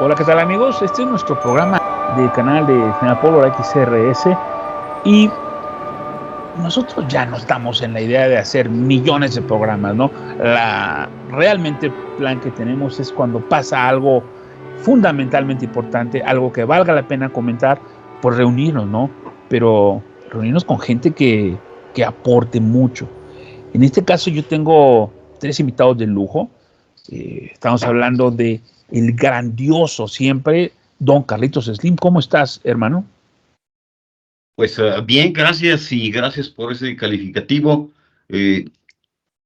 Hola, ¿qué tal amigos? Este es nuestro programa del canal de General Pólvora XRS y nosotros ya no estamos en la idea de hacer millones de programas, ¿no? Realmente el plan que tenemos es cuando pasa algo fundamentalmente importante, algo que valga la pena comentar, pues reunirnos, ¿no? Pero reunirnos con gente que aporte mucho. En este caso yo tengo tres invitados de lujo. Estamos hablando de el grandioso siempre, don Carlitos Slim. ¿Cómo estás, hermano? Pues bien, gracias y gracias por ese calificativo. Eh,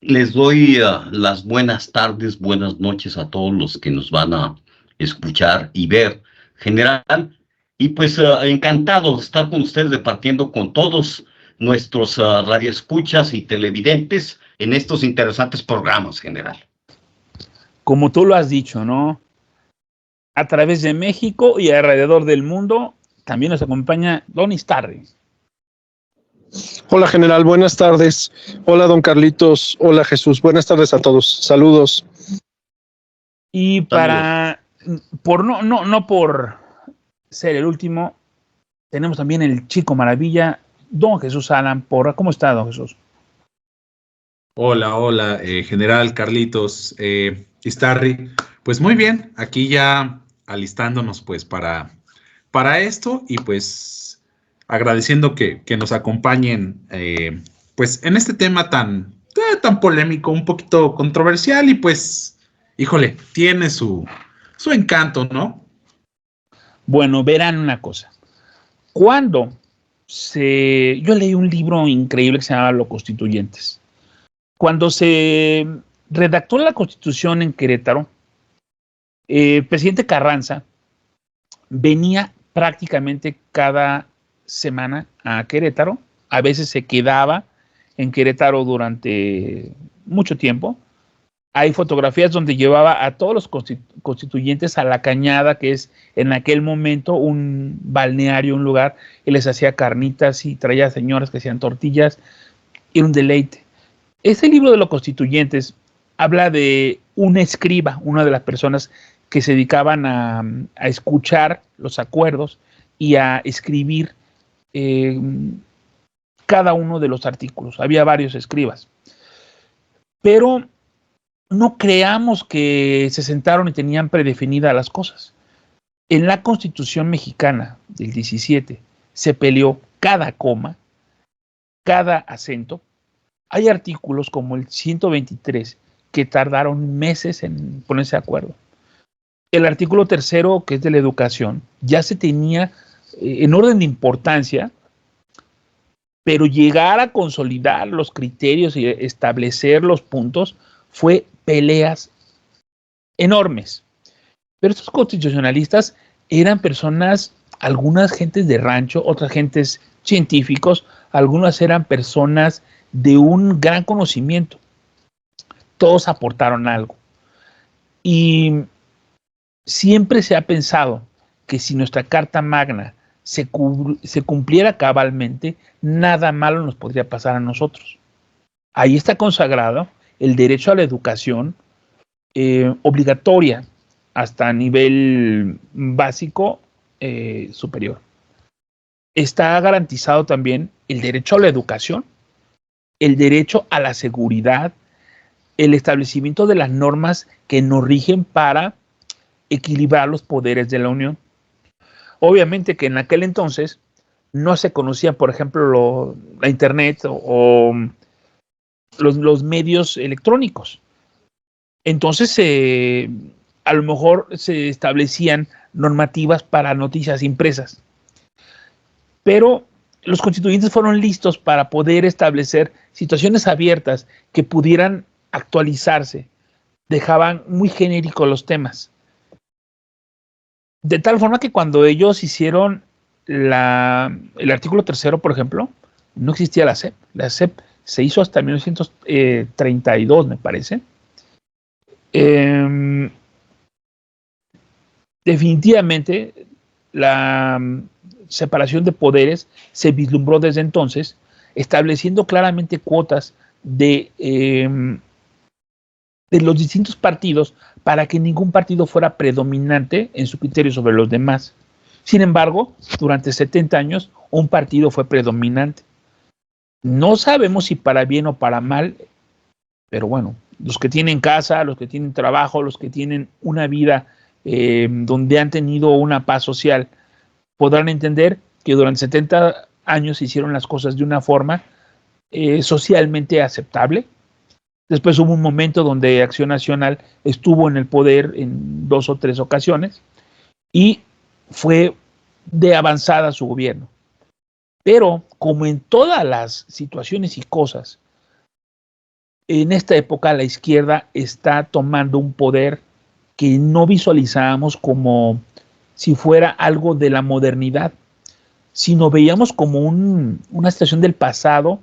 Les doy las buenas tardes, buenas noches a todos los que nos van a escuchar y ver, general. Y pues encantado de estar con ustedes, departiendo con todos nuestros radioescuchas y televidentes en estos interesantes programas, general. Como tú lo has dicho, ¿no? A través de México y alrededor del mundo, también nos acompaña Don Istarri. Hola general, buenas tardes. Hola don Carlitos, hola Jesús, buenas tardes a todos. Saludos. Y Saludos. no por ser el último, tenemos también el chico maravilla, Don Jesús Alan Porra. ¿Cómo está, Don Jesús? Hola, hola, general Carlitos, Istarri. Pues muy bien, aquí ya alistándonos pues para esto y pues agradeciendo que nos acompañen pues en este tema tan polémico, un poquito controversial y pues, híjole, tiene su encanto, ¿no? Bueno, verán una cosa. Yo leí un libro increíble que se llama Los Constituyentes. Cuando se redactó la Constitución en Querétaro, el presidente Carranza venía prácticamente cada semana a Querétaro. A veces se quedaba en Querétaro durante mucho tiempo. Hay fotografías donde llevaba a todos los constituyentes a la Cañada, que es en aquel momento un balneario, un lugar, y les hacía carnitas y traía señoras que hacían tortillas. Era un deleite. Este libro de los constituyentes habla de un escriba, una de las personas que se dedicaban a escuchar los acuerdos y a escribir eh, cada uno de los artículos. Había varios escribas. Pero no creamos que se sentaron y tenían predefinidas las cosas. En la Constitución mexicana del 17 se peleó cada coma, cada acento. Hay artículos como el 123 que tardaron meses en ponerse de acuerdo. El artículo tercero, que es de la educación, ya se tenía en orden de importancia, pero llegar a consolidar los criterios y establecer los puntos fue peleas enormes. Pero estos constitucionalistas eran personas, algunas gentes de rancho, otras gentes científicos, algunas eran personas de un gran conocimiento. Todos aportaron algo. Y siempre se ha pensado que si nuestra Carta Magna se cumpliera cabalmente, nada malo nos podría pasar a nosotros. Ahí está consagrado el derecho a la educación obligatoria hasta nivel básico superior. Está garantizado también el derecho a la educación, el derecho a la seguridad, el establecimiento de las normas que nos rigen para equilibrar los poderes de la Unión. Obviamente que en aquel entonces no se conocía, por ejemplo, la Internet o los medios electrónicos. Entonces, a lo mejor se establecían normativas para noticias impresas. Pero los constituyentes fueron listos para poder establecer situaciones abiertas que pudieran actualizarse. Dejaban muy genéricos los temas. De tal forma que cuando ellos hicieron el artículo tercero, por ejemplo, no existía la SEP. La SEP se hizo hasta 1932, me parece. Definitivamente, la separación de poderes se vislumbró desde entonces, estableciendo claramente cuotas de de los distintos partidos para que ningún partido fuera predominante en su criterio sobre los demás. Sin embargo, durante 70 años, un partido fue predominante. No sabemos si para bien o para mal, pero bueno, los que tienen casa, los que tienen trabajo, los que tienen una vida donde han tenido una paz social, podrán entender que durante 70 años se hicieron las cosas de una forma socialmente aceptable. Después hubo un momento donde Acción Nacional estuvo en el poder en 2 o 3 ocasiones y fue de avanzada su gobierno. Pero como en todas las situaciones y cosas, en esta época la izquierda está tomando un poder que no visualizábamos como si fuera algo de la modernidad, sino veíamos como una situación del pasado,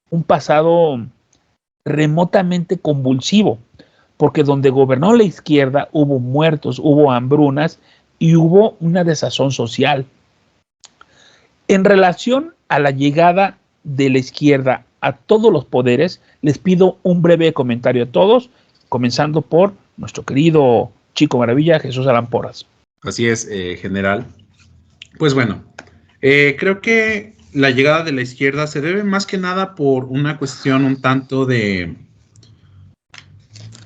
un pasado remotamente convulsivo, porque donde gobernó la izquierda hubo muertos, hubo hambrunas y hubo una desazón social. En relación a la llegada de la izquierda a todos los poderes, les pido un breve comentario a todos, comenzando por nuestro querido Chico Maravilla, Jesús Alan Porras. Así es, general. Pues bueno, creo que la llegada de la izquierda se debe más que nada por una cuestión un tanto de,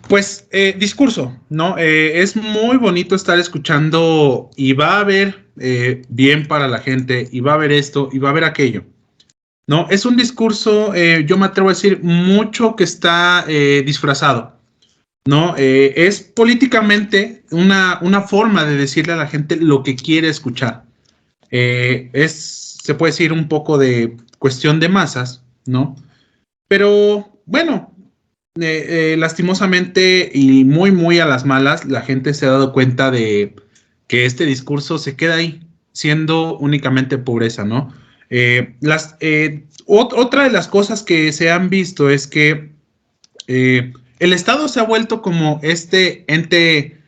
pues, discurso, ¿no? Es muy bonito estar escuchando y va a haber bien para la gente, y va a haber esto, y va a haber aquello. No, es un discurso, yo me atrevo a decir, mucho que está disfrazado, ¿no? Es políticamente una forma de decirle a la gente lo que quiere escuchar. Se puede decir un poco de cuestión de masas, ¿no? Pero bueno, lastimosamente y muy, muy a las malas, la gente se ha dado cuenta de que este discurso se queda ahí, siendo únicamente pobreza, ¿no? Otra de las cosas que se han visto es que el Estado se ha vuelto como este ente,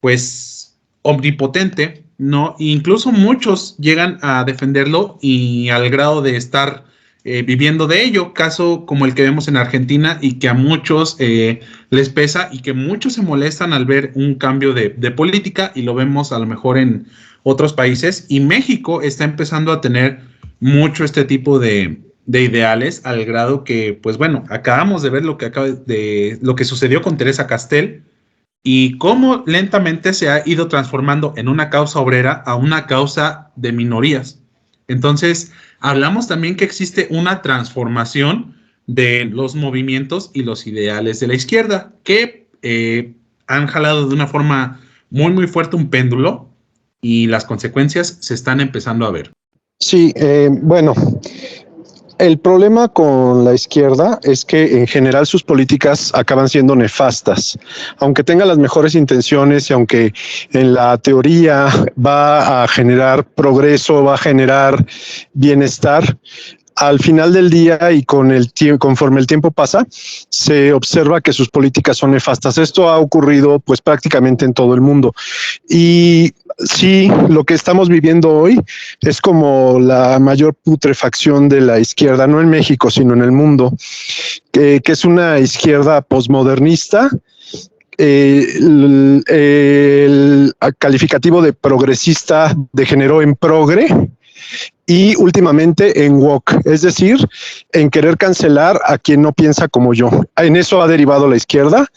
pues, omnipotente, ¿no? E incluso muchos llegan a defenderlo y al grado de estar viviendo de ello, caso como el que vemos en Argentina y que a muchos les pesa y que muchos se molestan al ver un cambio de política, y lo vemos a lo mejor en otros países, y México está empezando a tener mucho este tipo de ideales, al grado que, pues bueno, acabamos de ver lo que sucedió con Teresa Castel y cómo lentamente se ha ido transformando en una causa obrera a una causa de minorías. Entonces, hablamos también que existe una transformación de los movimientos y los ideales de la izquierda, que han jalado de una forma muy, muy fuerte un péndulo, y las consecuencias se están empezando a ver. Sí, bueno, el problema con la izquierda es que en general sus políticas acaban siendo nefastas. Aunque tenga las mejores intenciones y aunque en la teoría va a generar progreso, va a generar bienestar, al final del día y conforme el tiempo pasa, se observa que sus políticas son nefastas. Esto ha ocurrido pues prácticamente en todo el mundo. Y sí, lo que estamos viviendo hoy es como la mayor putrefacción de la izquierda, no en México, sino en el mundo, que es una izquierda posmodernista. El calificativo de progresista degeneró en progre, y últimamente en woke, es decir, en querer cancelar a quien no piensa como yo. En eso ha derivado la izquierda,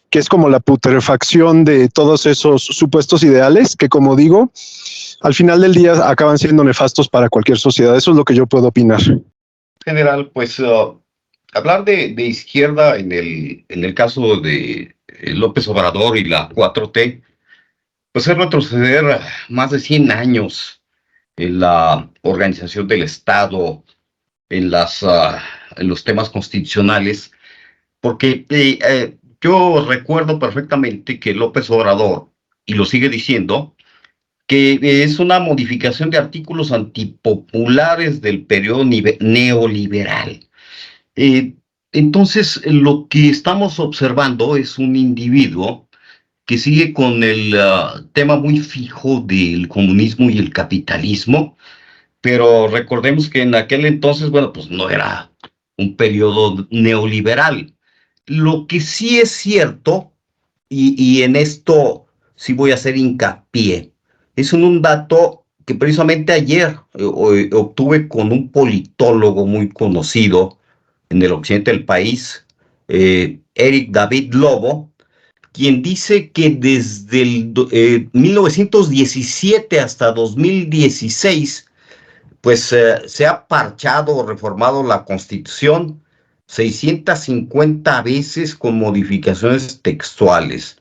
que es como la putrefacción de todos esos supuestos ideales que, como digo, al final del día acaban siendo nefastos para cualquier sociedad. Eso es lo que yo puedo opinar. General, pues hablar de izquierda en el caso de López Obrador y la 4T, pues es retroceder más de 100 años en la organización del Estado, en los temas constitucionales, porque yo recuerdo perfectamente que López Obrador, y lo sigue diciendo, que es una modificación de artículos antipopulares del periodo neoliberal. Entonces, lo que estamos observando es un individuo que sigue con el tema muy fijo del comunismo y el capitalismo, pero recordemos que en aquel entonces, bueno, pues no era un periodo neoliberal. Lo que sí es cierto y en esto sí voy a hacer hincapié. Es un dato que precisamente ayer obtuve con un politólogo muy conocido en el occidente del país, Eric David Lobo, quien dice que desde el 1917 hasta 2016, pues se ha parchado o reformado la Constitución 650 veces con modificaciones textuales,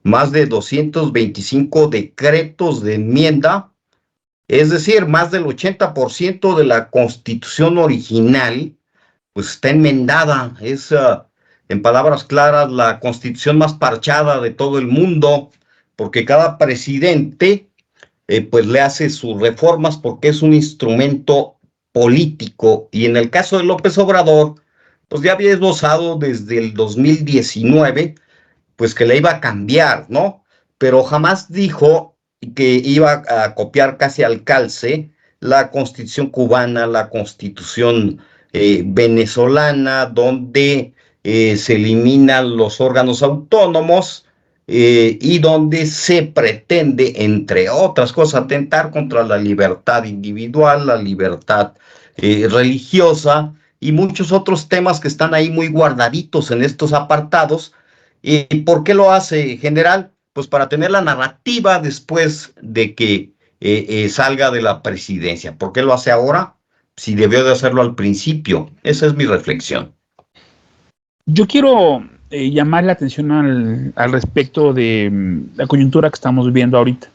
más de 225 decretos de enmienda, es decir, más del 80% de la Constitución original, pues está enmendada. Es, en palabras claras, la Constitución más parchada de todo el mundo, porque cada presidente pues le hace sus reformas porque es un instrumento político, y en el caso de López Obrador, pues ya había esbozado desde el 2019, pues que le iba a cambiar, ¿no? Pero jamás dijo que iba a copiar casi al calce la Constitución cubana, la Constitución venezolana, donde se eliminan los órganos autónomos, y donde se pretende, entre otras cosas, atentar contra la libertad individual, la libertad religiosa y muchos otros temas que están ahí muy guardaditos en estos apartados. ¿Y por qué lo hace, general? Pues para tener la narrativa después de que salga de la presidencia. ¿Por qué lo hace ahora? Si debió de hacerlo al principio. Esa es mi reflexión. Yo quiero llamar la atención al respecto de la coyuntura que estamos viviendo ahorita.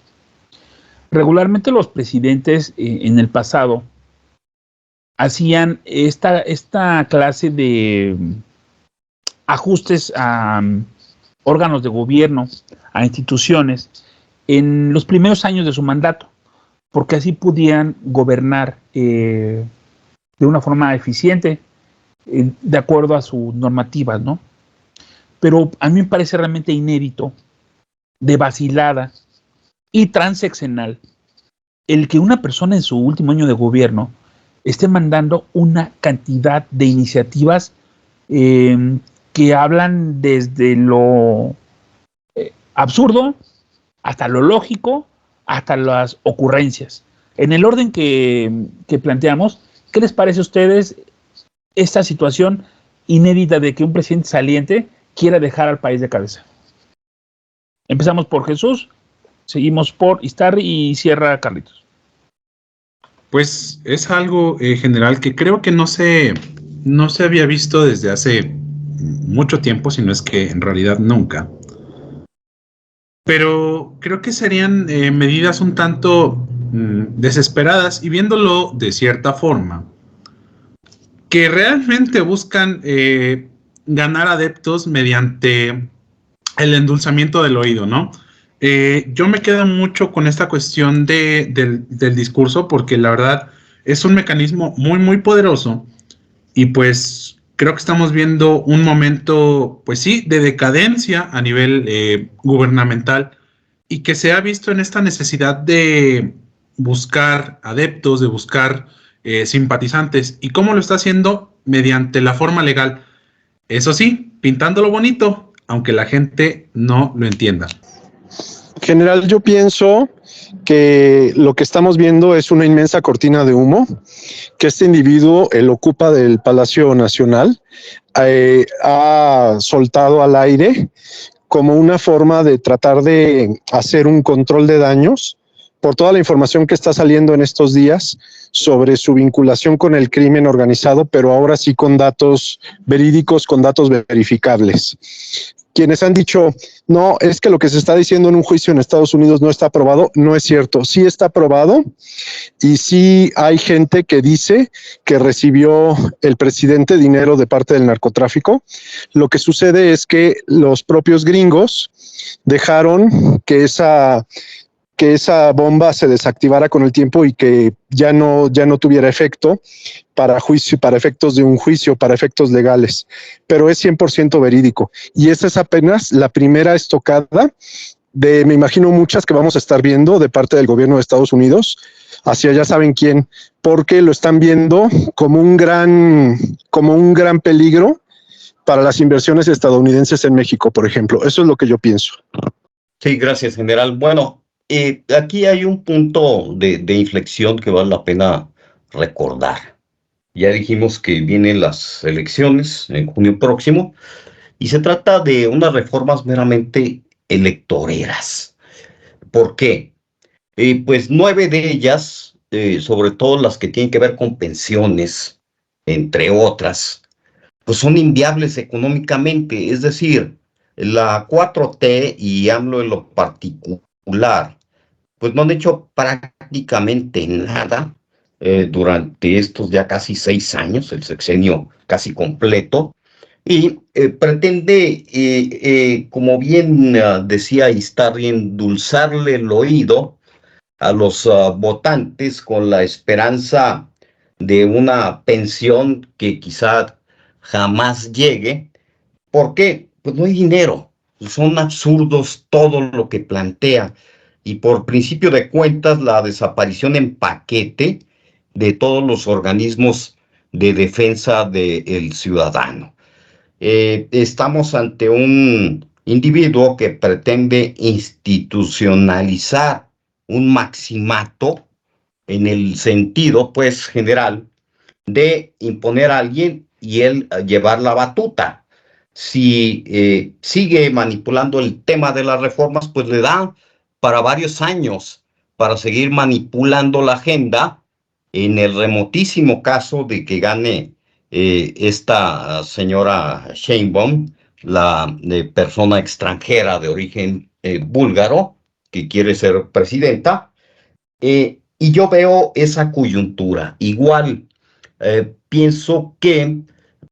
Regularmente los presidentes en el pasado hacían esta clase de ajustes a órganos de gobierno, a instituciones, en los primeros años de su mandato, porque así podían gobernar de una forma eficiente, de acuerdo a sus normativas, ¿no? Pero a mí me parece realmente inédito, de vacilada y transeccional, el que una persona en su último año de gobierno esté mandando una cantidad de iniciativas que hablan desde lo absurdo hasta lo lógico, hasta las ocurrencias. En el orden que planteamos, ¿qué les parece a ustedes esta situación inédita de que un presidente saliente quiera dejar al país de cabeza? Empezamos por Jesús, seguimos por Istarri y cierra Carlitos. Pues es algo general que creo que no se había visto desde hace mucho tiempo, si no es que en realidad nunca. Pero creo que serían medidas un tanto desesperadas, y viéndolo de cierta forma, que realmente buscan ganar adeptos mediante el endulzamiento del oído, ¿no? Yo me quedo mucho con esta cuestión del discurso, porque la verdad es un mecanismo muy, muy poderoso, y pues creo que estamos viendo un momento, pues sí, de decadencia a nivel gubernamental, y que se ha visto en esta necesidad de buscar adeptos, de buscar simpatizantes. ¿Y cómo lo está haciendo? Mediante la forma legal. Eso sí, pintándolo bonito, aunque la gente no lo entienda. General, yo pienso que lo que estamos viendo es una inmensa cortina de humo que este individuo, el ocupa del Palacio Nacional, ha soltado al aire como una forma de tratar de hacer un control de daños por toda la información que está saliendo en estos días sobre su vinculación con el crimen organizado, pero ahora sí con datos verídicos, con datos verificables. Quienes han dicho, no, es que lo que se está diciendo en un juicio en Estados Unidos no está aprobado, no es cierto, sí está aprobado, y sí hay gente que dice que recibió el presidente dinero de parte del narcotráfico. Lo que sucede es que los propios gringos dejaron que esa bomba se desactivara con el tiempo y que ya no tuviera efecto para juicio, para efectos de un juicio, para efectos legales, pero es 100% verídico. Y esta es apenas la primera estocada de, me imagino, muchas que vamos a estar viendo de parte del gobierno de Estados Unidos hacia ya saben quién, porque lo están viendo como un gran peligro para las inversiones estadounidenses en México, por ejemplo. Eso es lo que yo pienso. Sí, gracias, general. Bueno, aquí hay un punto de inflexión que vale la pena recordar. Ya dijimos que vienen las elecciones en junio próximo y se trata de unas reformas meramente electoreras. ¿Por qué? Pues 9 de ellas, sobre todo las que tienen que ver con pensiones, entre otras, pues son inviables económicamente. Es decir, la 4T y AMLO en lo particular, pues no han hecho prácticamente nada durante estos ya casi 6 años, el sexenio casi completo, y pretende, como bien decía Istarri, endulzarle el oído a los votantes con la esperanza de una pensión que quizá jamás llegue. ¿Por qué? Pues no hay dinero. Son absurdos todo lo que plantea. Y por principio de cuentas, la desaparición en paquete de todos los organismos de defensa del ciudadano. Estamos ante un individuo que pretende institucionalizar un maximato en el sentido, pues, general de imponer a alguien y él llevar la batuta. Si sigue manipulando el tema de las reformas, pues le da para varios años para seguir manipulando la agenda en el remotísimo caso de que gane esta señora Sheinbaum, la persona extranjera de origen búlgaro que quiere ser presidenta. Y yo veo esa coyuntura. Igual, pienso que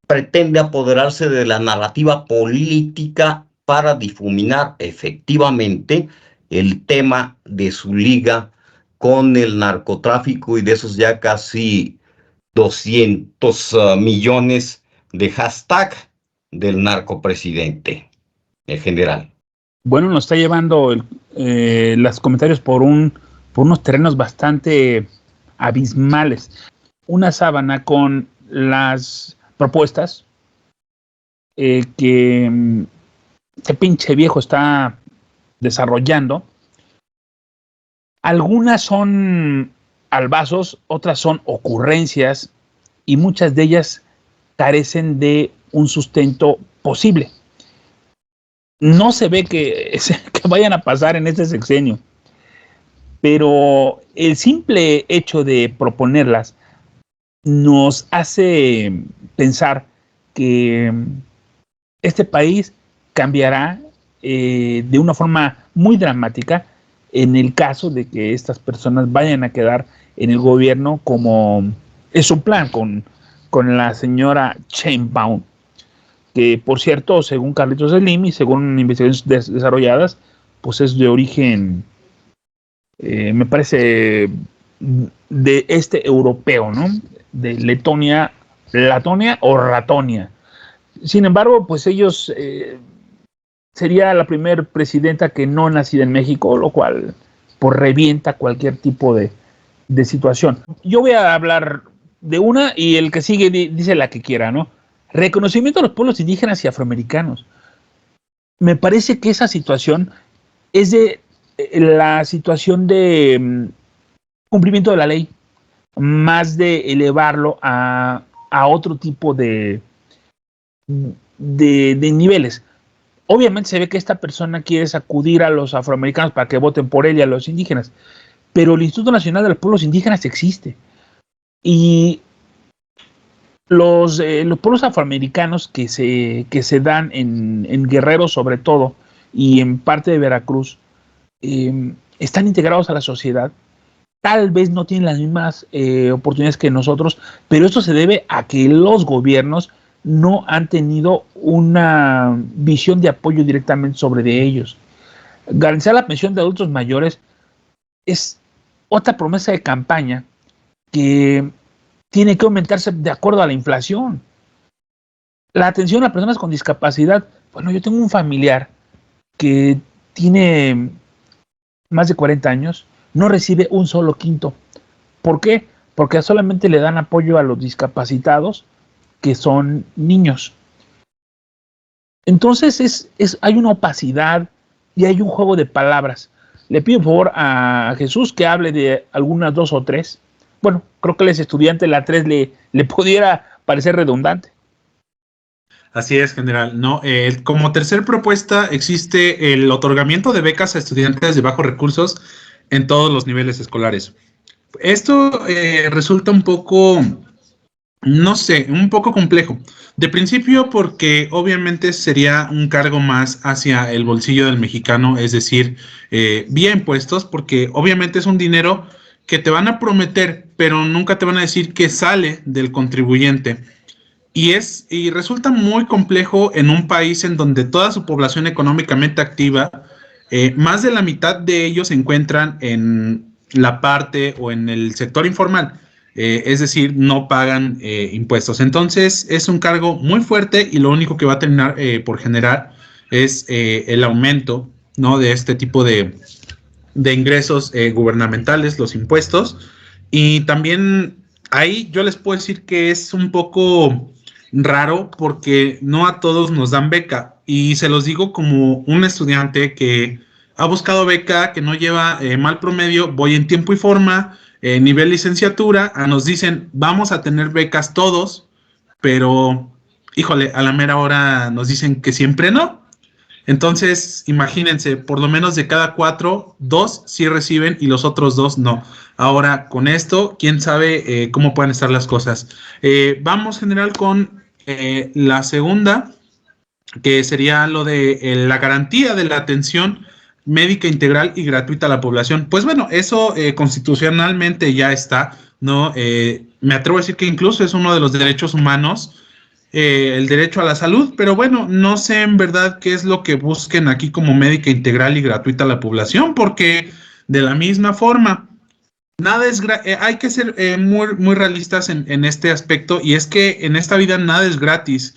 pretende apoderarse de la narrativa política para difuminar efectivamente el tema de su liga con el narcotráfico y de esos ya casi 200 millones de hashtag del narcopresidente en general. Bueno, nos está llevando los comentarios por unos terrenos bastante abismales. Una sábana con las propuestas que este pinche viejo está desarrollando. Algunas son albazos, otras son ocurrencias y muchas de ellas carecen de un sustento posible. No se ve que vayan a pasar en este sexenio, pero el simple hecho de proponerlas nos hace pensar que este país cambiará de una forma muy dramática en el caso de que estas personas vayan a quedar en el gobierno, como es su plan con la señora Sheinbaum, que por cierto, según Carlitos Slim y según investigaciones desarrolladas, pues es de origen, me parece, de este europeo, ¿no? De Letonia o Ratonia. Sin embargo, pues ellos sería la primera presidenta que no nacida en México, lo cual pues revienta cualquier tipo de situación. Yo voy a hablar de una y el que sigue dice la que quiera, ¿no? Reconocimiento a los pueblos indígenas y afroamericanos. Me parece que esa situación es de la situación de cumplimiento de la ley, más de elevarlo a otro tipo de niveles. Obviamente se ve que esta persona quiere sacudir a los afroamericanos para que voten por él y a los indígenas, pero el Instituto Nacional de los Pueblos Indígenas existe. Y los pueblos afroamericanos que se dan en Guerrero sobre todo y en parte de Veracruz están integrados a la sociedad. Tal vez no tienen las mismas oportunidades que nosotros, pero esto se debe a que los gobiernos no han tenido una visión de apoyo directamente sobre de ellos. Garantizar la pensión de adultos mayores es otra promesa de campaña que tiene que aumentarse de acuerdo a la inflación. La atención a personas con discapacidad. Bueno, yo tengo un familiar que tiene más de 40 años, no recibe un solo quinto. ¿Por qué? Porque solamente le dan apoyo a los discapacitados que son niños. Entonces hay una opacidad y hay un juego de palabras. Le pido por favor a Jesús que hable de algunas 2 o 3. Bueno, creo que él es estudiante, la 3 le pudiera parecer redundante. Así es, general. No, como tercer propuesta existe el otorgamiento de becas a estudiantes de bajos recursos en todos los niveles escolares. Esto resulta un poco, no sé, un poco complejo. De principio porque obviamente sería un cargo más hacia el bolsillo del mexicano, es decir, vía impuestos, porque obviamente es un dinero que te van a prometer, pero nunca te van a decir que sale del contribuyente. Y resulta muy complejo en un país en donde toda su población económicamente activa, más de la mitad de ellos se encuentran en la parte o en el sector informal, es decir, no pagan impuestos. Entonces es un cargo muy fuerte y lo único que va a terminar por generar es el aumento, ¿no?, de este tipo de ingresos gubernamentales, los impuestos. Y también ahí yo les puedo decir que es un poco raro porque no a todos nos dan beca. Y se los digo como un estudiante que ha buscado beca, que no lleva mal promedio, voy en tiempo y forma, nivel licenciatura, nos dicen vamos a tener becas todos, pero híjole, a la mera hora nos dicen que siempre no. Entonces, imagínense, por lo menos de cada 4, 2 sí reciben y los otros 2 no. Ahora, con esto, quién sabe cómo pueden estar las cosas. Vamos, general, con la segunda, que sería lo de la garantía de la atención médica integral y gratuita a la población. Pues bueno, eso constitucionalmente ya está, ¿no? Me atrevo a decir que incluso es uno de los derechos humanos, el derecho a la salud, pero bueno, no sé en verdad qué es lo que busquen aquí como médica integral y gratuita a la población, porque de la misma forma, nada es hay que ser muy realistas en este aspecto, y es que en esta vida nada es gratis.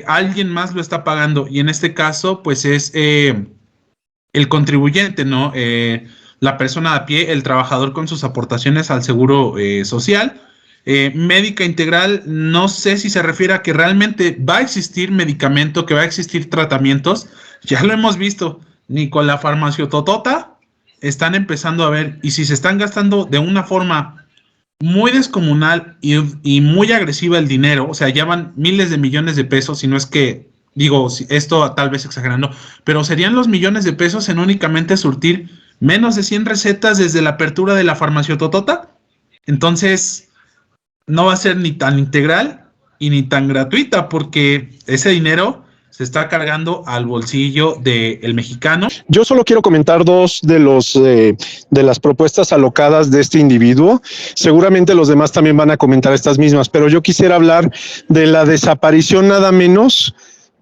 Alguien más lo está pagando, y en este caso, pues es el contribuyente, ¿no? La persona a pie, el trabajador con sus aportaciones al seguro social. Médica integral, no sé si se refiere a que realmente va a existir medicamento, que va a existir tratamientos. Ya lo hemos visto, ni con la farmaciototota están empezando a ver, y si se están gastando de una forma muy descomunal y muy agresiva el dinero, o sea, ya van miles de millones de pesos, si no es que, digo, esto tal vez exagerando, pero serían los millones de pesos en únicamente surtir menos de 100 recetas desde la apertura de la farmaciototota. Entonces, no va a ser ni tan integral y ni tan gratuita, porque ese dinero se está cargando al bolsillo del mexicano. Yo solo quiero comentar dos de las propuestas alocadas de este individuo. Seguramente los demás también van a comentar estas mismas, pero yo quisiera hablar de la desaparición nada menos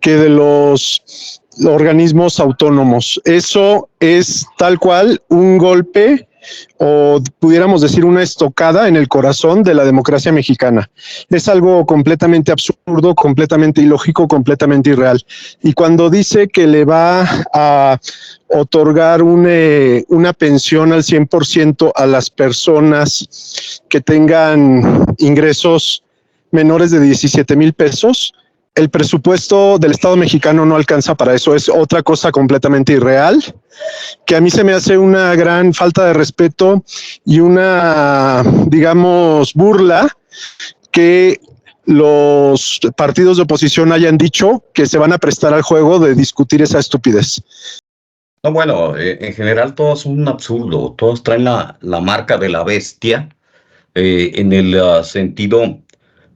que de los organismos autónomos. Eso es tal cual un golpe, o pudiéramos decir una estocada en el corazón de la democracia mexicana. Es algo completamente absurdo, completamente ilógico, completamente irreal. Y cuando dice que le va a otorgar una pensión al 100% a las personas que tengan ingresos menores de 17,000 pesos, el presupuesto del Estado mexicano no alcanza para eso. Es otra cosa completamente irreal, que a mí se me hace una gran falta de respeto y una, digamos, burla que los partidos de oposición hayan dicho que se van a prestar al juego de discutir esa estupidez. No, bueno, en general todos son un absurdo, todos traen la marca de la bestia, en el sentido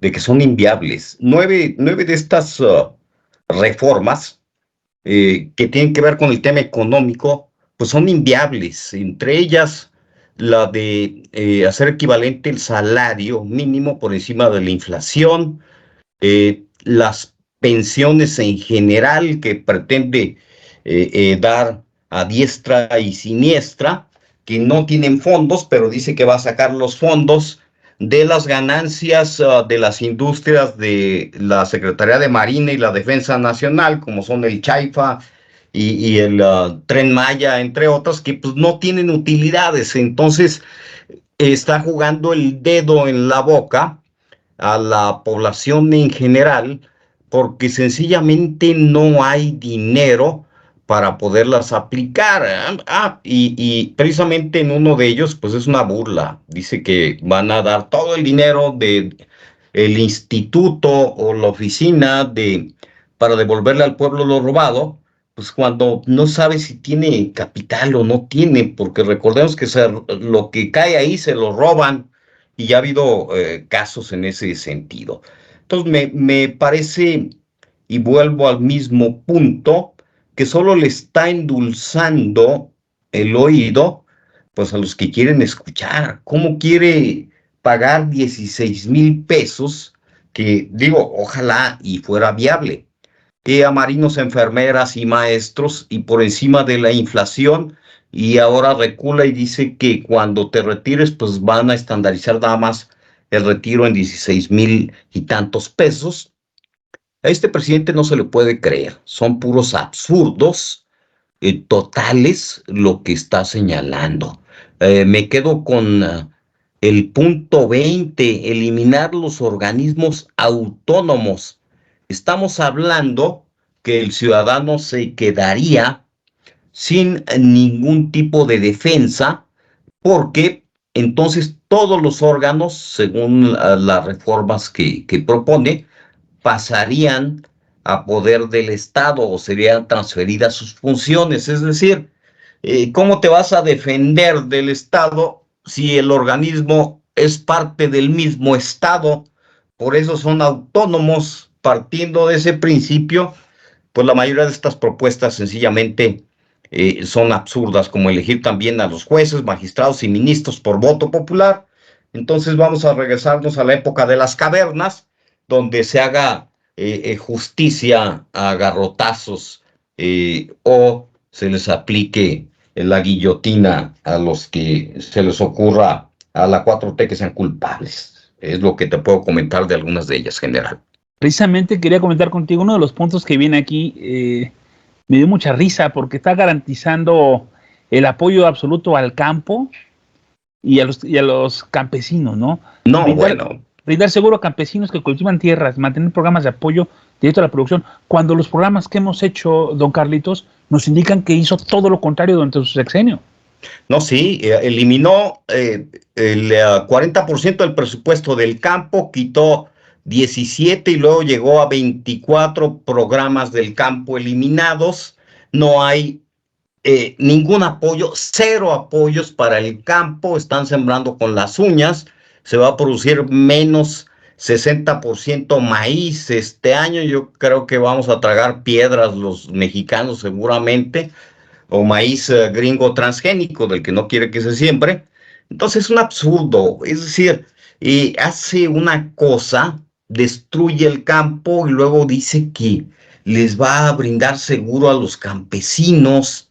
de que son inviables. Nueve de estas reformas que tienen que ver con el tema económico, pues son inviables. Entre ellas, la de hacer equivalente el salario mínimo por encima de la inflación, las pensiones en general que pretende dar a diestra y siniestra, que no tienen fondos, pero dice que va a sacar los fondos de las ganancias de las industrias de la Secretaría de Marina y la Defensa Nacional, como son el Chaifa y el Tren Maya, entre otras, que pues no tienen utilidades. Entonces está jugando el dedo en la boca a la población en general porque sencillamente no hay dinero para poderlas aplicar. Y precisamente en uno de ellos, pues es una burla. Dice que van a dar todo el dinero de el instituto o la oficina para devolverle al pueblo lo robado, pues cuando no sabe si tiene capital o no tiene, porque recordemos que lo que cae ahí se lo roban y ya ha habido casos en ese sentido. Entonces me parece, y vuelvo al mismo punto, que solo le está endulzando el oído, pues a los que quieren escuchar. ¿Cómo quiere pagar 16,000 pesos? Que digo, ojalá y fuera viable, que a marinos, enfermeras y maestros, y por encima de la inflación, y ahora recula y dice que cuando te retires, pues van a estandarizar nada más el retiro en 16,000 y tantos pesos. A este presidente no se le puede creer, son puros absurdos totales lo que está señalando. Me quedo con el punto 20, eliminar los organismos autónomos. Estamos hablando que el ciudadano se quedaría sin ningún tipo de defensa, porque entonces todos los órganos, según las reformas que propone, pasarían a poder del Estado o serían transferidas sus funciones. Es decir, ¿cómo te vas a defender del Estado si el organismo es parte del mismo Estado? Por eso son autónomos. Partiendo de ese principio, pues la mayoría de estas propuestas sencillamente son absurdas, como elegir también a los jueces, magistrados y ministros por voto popular. Entonces vamos a regresarnos a la época de las cavernas, donde se haga justicia a garrotazos o se les aplique la guillotina a los que se les ocurra a la 4T que sean culpables. Es lo que te puedo comentar de algunas de ellas, general. Precisamente quería comentar contigo uno de los puntos que viene aquí. Me dio mucha risa porque está garantizando el apoyo absoluto al campo y a los campesinos, ¿no? No, bueno. Brindar seguro a campesinos que cultivan tierras, mantener programas de apoyo directo a la producción, cuando los programas que hemos hecho, don Carlitos, nos indican que hizo todo lo contrario durante su sexenio. No, sí, eliminó el 40% del presupuesto del campo, quitó 17 y luego llegó a 24 programas del campo eliminados. No hay ningún apoyo, cero apoyos para el campo, están sembrando con las uñas, se va a producir menos 60% maíz este año. Yo creo que vamos a tragar piedras los mexicanos seguramente, o maíz gringo transgénico del que no quiere que se siembre. Entonces es un absurdo, es decir, hace una cosa, destruye el campo y luego dice que les va a brindar seguro a los campesinos,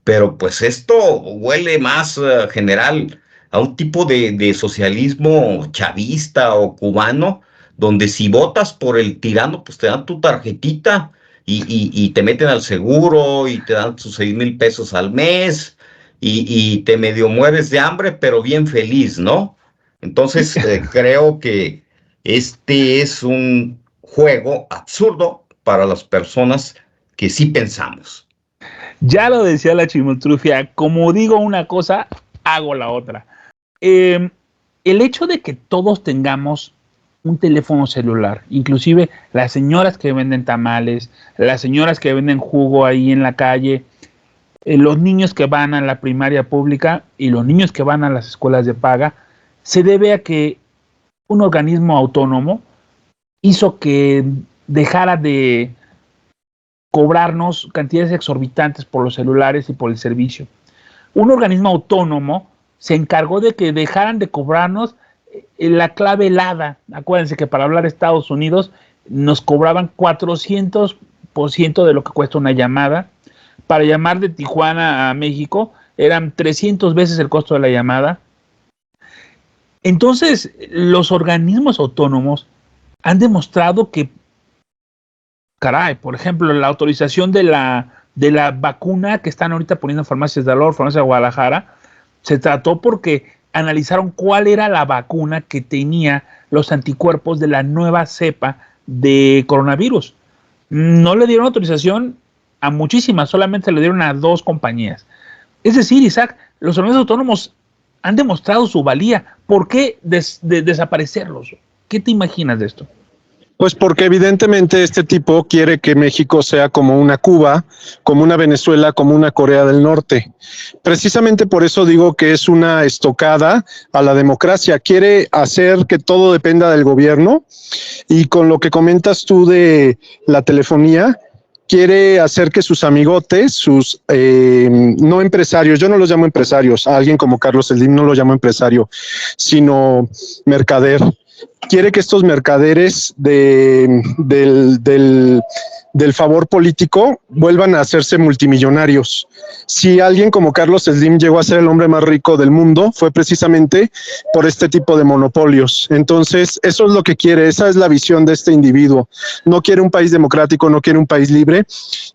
pero pues esto huele más general a un tipo de socialismo chavista o cubano, donde si votas por el tirano, pues te dan tu tarjetita y te meten al seguro y te dan sus 6,000 pesos al mes y te medio mueres de hambre, pero bien feliz, ¿no? Entonces creo que este es un juego absurdo para las personas que sí pensamos. Ya lo decía la chimoltrufia, como digo una cosa, hago la otra. El hecho de que todos tengamos un teléfono celular, inclusive las señoras que venden tamales, las señoras que venden jugo ahí en la calle, los niños que van a la primaria pública y los niños que van a las escuelas de paga, se debe a que un organismo autónomo hizo que dejara de cobrarnos cantidades exorbitantes por los celulares y por el servicio. Un organismo autónomo se encargó de que dejaran de cobrarnos la clave helada. Acuérdense que para hablar a Estados Unidos nos cobraban 400% de lo que cuesta una llamada. Para llamar de Tijuana a México eran 300 veces el costo de la llamada. Entonces, los organismos autónomos han demostrado que, caray, por ejemplo, la autorización de la vacuna que están ahorita poniendo en farmacias de Alor, farmacias de Guadalajara, se trató porque analizaron cuál era la vacuna que tenía los anticuerpos de la nueva cepa de coronavirus. No le dieron autorización a muchísimas, solamente le dieron a 2 compañías. Es decir, Isaac, los organismos autónomos han demostrado su valía. ¿Por qué desaparecerlos? ¿Qué te imaginas de esto? Pues porque evidentemente este tipo quiere que México sea como una Cuba, como una Venezuela, como una Corea del Norte. Precisamente por eso digo que es una estocada a la democracia. Quiere hacer que todo dependa del gobierno, y con lo que comentas tú de la telefonía, quiere hacer que sus amigotes, sus no empresarios, yo no los llamo empresarios, a alguien como Carlos Slim no lo llamo empresario, sino mercader. Quiere que estos mercaderes del favor político vuelvan a hacerse multimillonarios. Si alguien como Carlos Slim llegó a ser el hombre más rico del mundo, fue precisamente por este tipo de monopolios. Entonces, eso es lo que quiere, esa es la visión de este individuo. No quiere un país democrático, no quiere un país libre,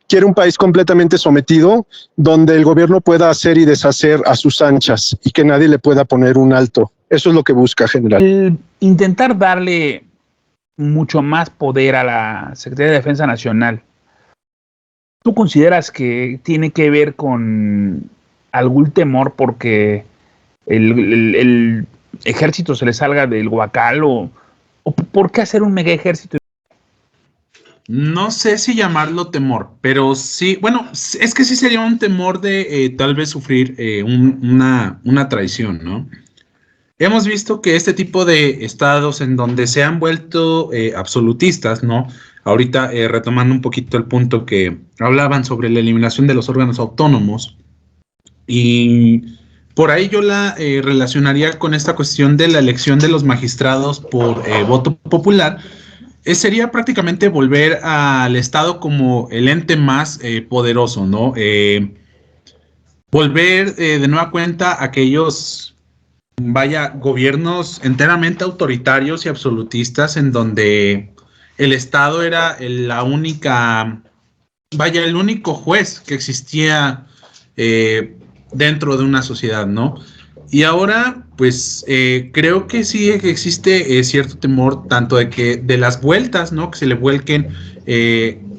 quiere un país completamente sometido, donde el gobierno pueda hacer y deshacer a sus anchas y que nadie le pueda poner un alto. Eso es lo que busca, general. El intentar darle mucho más poder a la Secretaría de Defensa Nacional, ¿tú consideras que tiene que ver con algún temor porque el ejército se le salga del guacal o por qué hacer un mega ejército? No sé si llamarlo temor, pero sí, bueno, es que sí sería un temor de tal vez sufrir una traición, ¿no? Hemos visto que este tipo de estados en donde se han vuelto absolutistas, ¿no? Ahorita retomando un poquito el punto que hablaban sobre la eliminación de los órganos autónomos, y por ahí yo la relacionaría con esta cuestión de la elección de los magistrados por voto popular. Sería prácticamente volver al Estado como el ente más poderoso, ¿no? Volver de nueva cuenta a aquellos, vaya, gobiernos enteramente autoritarios y absolutistas en donde el Estado era la única, vaya, el único juez que existía dentro de una sociedad, ¿no? Y ahora, pues, creo que sí existe cierto temor tanto de las vueltas, ¿no? Que se le vuelquen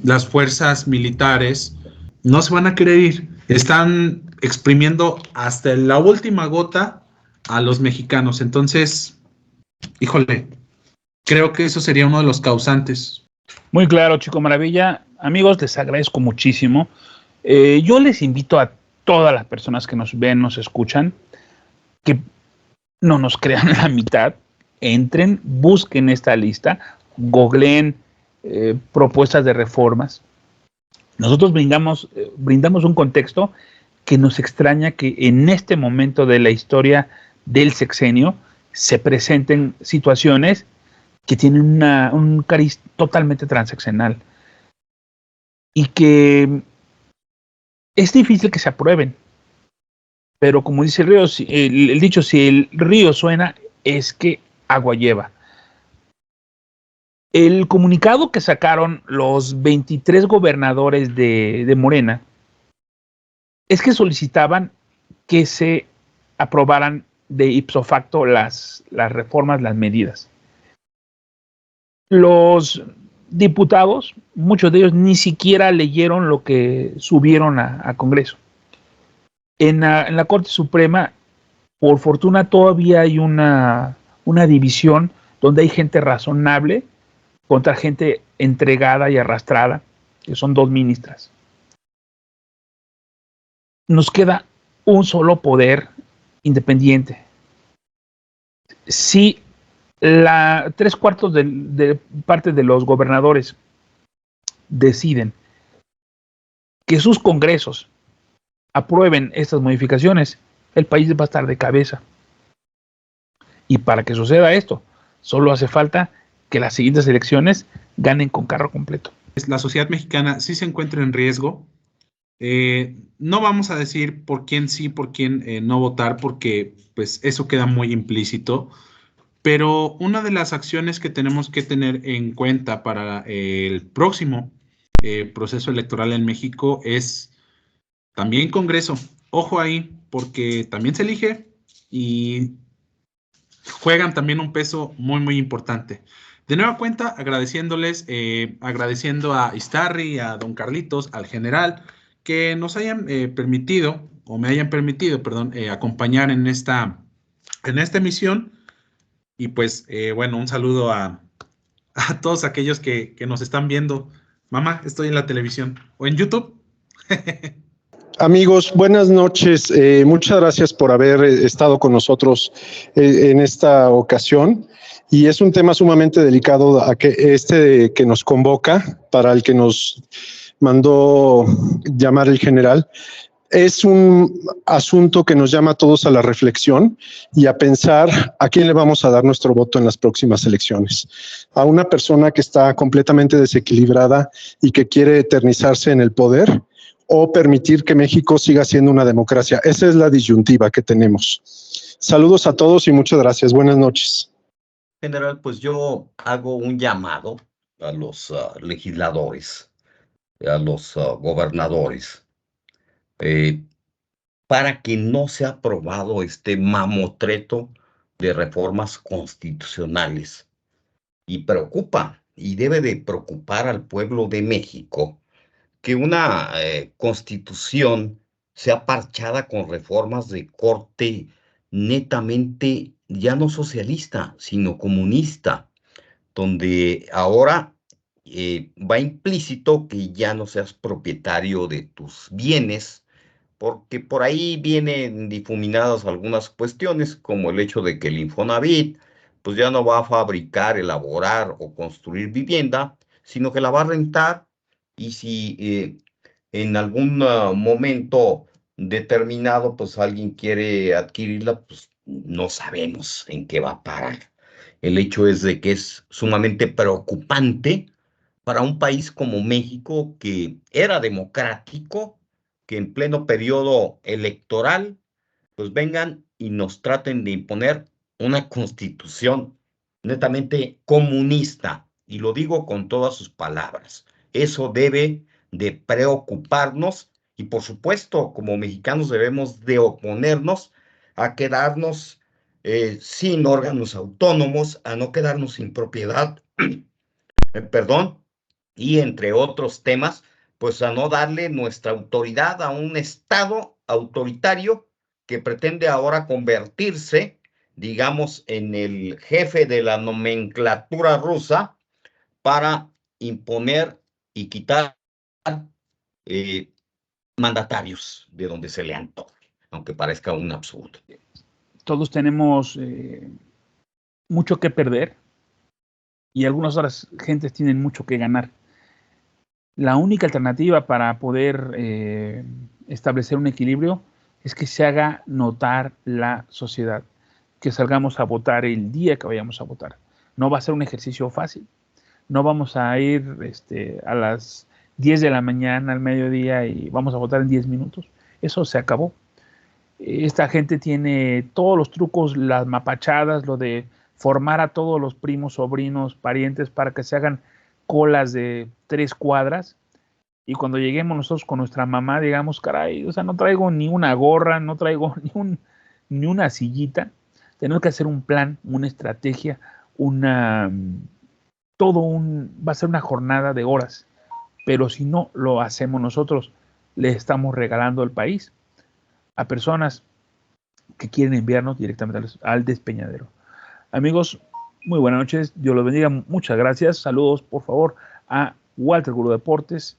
las fuerzas militares, no se van a querer ir. Están exprimiendo hasta la última gota a los mexicanos. Entonces, híjole, creo que eso sería uno de los causantes. Muy claro, Chico Maravilla. Amigos, les agradezco muchísimo. Yo les invito a todas las personas que nos ven, nos escuchan, que no nos crean la mitad, entren, busquen esta lista, googleen propuestas de reformas. Nosotros brindamos un contexto que nos extraña que en este momento de la historia del sexenio se presenten situaciones que tienen un cariz totalmente transaccional y que es difícil que se aprueben. Pero como dice el río, el dicho, si el río suena, es que agua lleva. El comunicado que sacaron los 23 gobernadores de Morena es que solicitaban que se aprobaran de ipso facto las reformas, las medidas. Los diputados, muchos de ellos ni siquiera leyeron lo que subieron a Congreso. En la Corte Suprema, por fortuna, todavía hay una división donde hay gente razonable contra gente entregada y arrastrada, que son 2 ministras. Nos queda un solo poder independiente. Si 3/4 de parte de los gobernadores deciden que sus congresos aprueben estas modificaciones, el país va a estar de cabeza. Y para que suceda esto, solo hace falta que las siguientes elecciones ganen con carro completo. La sociedad mexicana sí se encuentra en riesgo. No vamos a decir por quién sí, por quién no votar, porque pues eso queda muy implícito. Pero una de las acciones que tenemos que tener en cuenta para el próximo proceso electoral en México es también Congreso. Ojo ahí, porque también se elige y juegan también un peso muy, muy importante. De nueva cuenta, agradeciéndoles, agradeciendo a Iztarry, a don Carlitos, al general, que nos hayan permitido, o me hayan permitido, perdón, acompañar en esta emisión. Y pues, bueno, un saludo a todos aquellos que nos están viendo. Mamá, estoy en la televisión o en YouTube. Amigos, buenas noches. Muchas gracias por haber estado con nosotros en esta ocasión. Y es un tema sumamente delicado que nos convoca, para el que nos mandó llamar el general. Es un asunto que nos llama a todos a la reflexión y a pensar a quién le vamos a dar nuestro voto en las próximas elecciones. A una persona que está completamente desequilibrada y que quiere eternizarse en el poder, o permitir que México siga siendo una democracia. Esa es la disyuntiva que tenemos. Saludos a todos y muchas gracias. Buenas noches. General, pues yo hago un llamado a los legisladores, a los gobernadores, para que no sea aprobado este mamotreto de reformas constitucionales. Y preocupa, y debe de preocupar al pueblo de México, que una constitución sea parchada con reformas de corte netamente ya no socialista, sino comunista, donde ahora va implícito que ya no seas propietario de tus bienes, porque por ahí vienen difuminadas algunas cuestiones, como el hecho de que el Infonavit pues ya no va a fabricar, elaborar o construir vivienda, sino que la va a rentar, y si en algún momento determinado pues alguien quiere adquirirla, pues no sabemos en qué va a parar. El hecho es de que es sumamente preocupante para un país como México, que era democrático, que en pleno periodo electoral, pues vengan y nos traten de imponer una constitución netamente comunista. Y lo digo con todas sus palabras. Eso debe de preocuparnos, y por supuesto, como mexicanos debemos de oponernos a quedarnos sin órganos autónomos, a no quedarnos sin propiedad, perdón, y entre otros temas, pues a no darle nuestra autoridad a un Estado autoritario que pretende ahora convertirse, digamos, en el jefe de la nomenclatura rusa para imponer y quitar eh, mandatarios de donde se le antoje, aunque parezca un absurdo. Todos tenemos mucho que perder y algunas otras gentes tienen mucho que ganar. La única alternativa para poder establecer un equilibrio es que se haga notar la sociedad, que salgamos a votar el día que vayamos a votar. No va a ser un ejercicio fácil. No vamos a ir a las 10 de la mañana, al mediodía, y vamos a votar en 10 minutos. Eso se acabó. Esta gente tiene todos los trucos, las mapachadas, lo de formar a todos los primos, sobrinos, parientes para que se hagan colas de 3 cuadras, y cuando lleguemos nosotros con nuestra mamá, digamos, caray, o sea, no traigo ni una gorra, no traigo ni una sillita. Tenemos que hacer un plan, una estrategia, va a ser una jornada de horas, pero si no lo hacemos nosotros, le estamos regalando el país a personas que quieren enviarnos directamente al despeñadero. Amigos, muy buenas noches, Dios los bendiga, muchas gracias. Saludos, por favor, a Walter Gurú Deportes,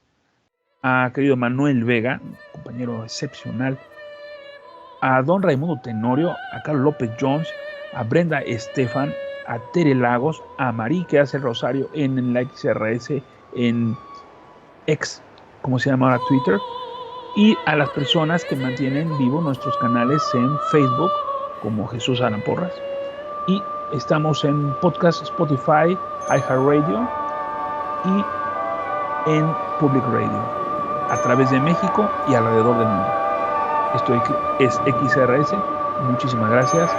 a querido Manuel Vega, compañero excepcional, a don Raimundo Tenorio, a Carlos López Jones, a Brenda Estefan, a Tere Lagos, a Marí, que hace el rosario en la XRS, en X, como se llama ahora, Twitter, y a las personas que mantienen vivos nuestros canales en Facebook, como Jesús Alan Porras, y estamos en podcast, Spotify, iHeartRadio y en Public Radio, a través de México y alrededor del mundo. Esto es XRS. Muchísimas gracias.